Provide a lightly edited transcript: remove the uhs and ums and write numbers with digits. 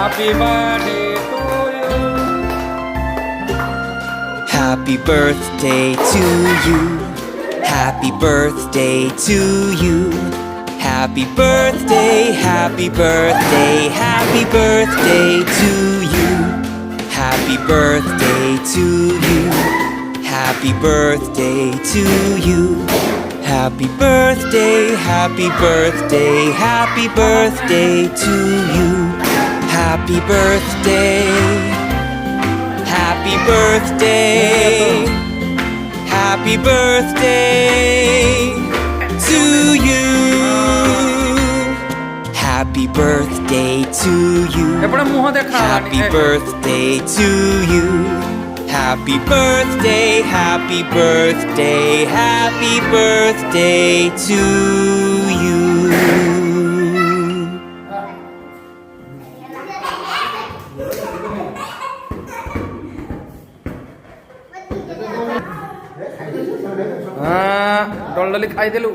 Happy birthday to you. Happy birthday to you. Happy birthday to you. Happy birthday, happy birthday, happy birthday to you. Happy birthday to you. Happy birthday to you. Happy birthday, happy birthday, happy birthday to you. Happy birthday. Happy birthday. Happy birthday to you. Happy birthday to you. এবারে মুহ দেখা Happy birthday to you. Happy birthday, happy birthday, happy birthday to you. ডলডলি খাই দেলু